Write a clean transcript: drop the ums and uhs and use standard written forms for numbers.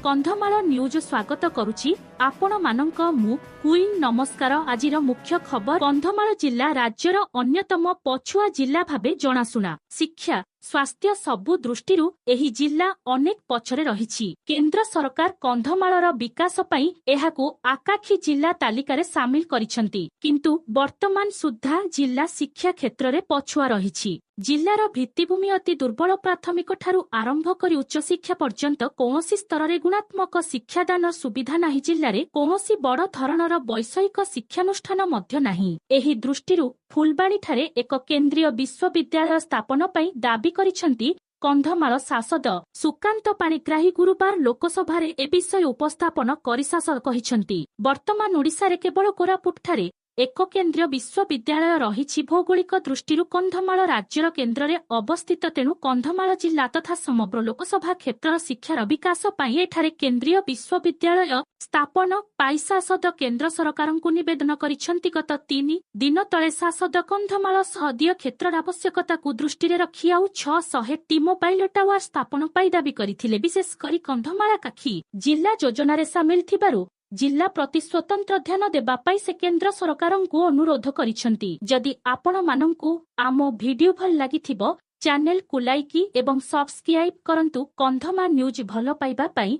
Kandhamal news स्वागत करुछि आपण मानक मु क्वीन नमस्कार। आजिर मुख्य खबर कंधमाल जिला राज्यर अन्यतम पछुआ जिला भाबे जनाशुना। शिक्षा स्वास्थ्य सबु दृष्टिरु एही जिला अनेक पछरे रहिछि। केंद्र सरकार कंधमालर विकास पई एहाकु आकाखी जिला तालिकारे सामिल करिसंती, किंतु वर्तमान सुद्धा जिला शिक्षा क्षेत्र रे पछुआ रहिछि। जिल्लार भित्तिभूमि अति दुर्बल। प्राथमिक ठारू आरंभ करी उच्च शिक्षा पर्यंत कौनसी स्तर रे गुणात्मक शिक्षादान सुविधा नाही। जिल्लारे कौनसी बड़ धरणर वैषयिक शिक्षानुष्ठान मध्य नाही। एही दृष्टिरु फुलबाणी ठारे एक केंद्रीय विश्वविद्यालय स्थापन पई दाबी करिसंती कंधमाल सांसद सुकांत पाणिग्राही। गुरुवार लोकसभा रे ए विषय उपस्थापन करि सांसद कहिसंती, वर्तमान ओडिसा रे केवल कोरापुट ठारे एक केंद्रीय विश्वविद्यालय रहिछि। भौगोलिक दृष्टिरु कंधमाल राज्यर केन्द्र रे अवस्थित, तेणु कंधमाल जिला तथा समग्र लोकसभा क्षेत्र शिक्षार विकास पई एठारे केंद्रीय विश्वविद्यालय स्थापन पाई सांसद केंद्र सरकारଙ୍କୁ निवेदन करिसंती। गत 3 दिन तळे सांसद कंधमाल सहदीय क्षेत्र आवश्यकताକୁ दृष्टि रखि आउ 600टी मोबाइल टावर स्थापन पाई दाबी करिथिले। विशेष करी कंधमाल काखी जिला योजना रे सामिल थिबारु जिला प्रति स्वतंत्र ध्यान देबा पाई से केंद्र सरकारଙ୍କୁ अनुरोध करिसंती। जदि आपण माननकु आमो वीडियो भल लागिथिबो चैनल को लाइक एवं सब्सक्राइब करंतु। कंधमाल न्यूज भल पाइबा पाई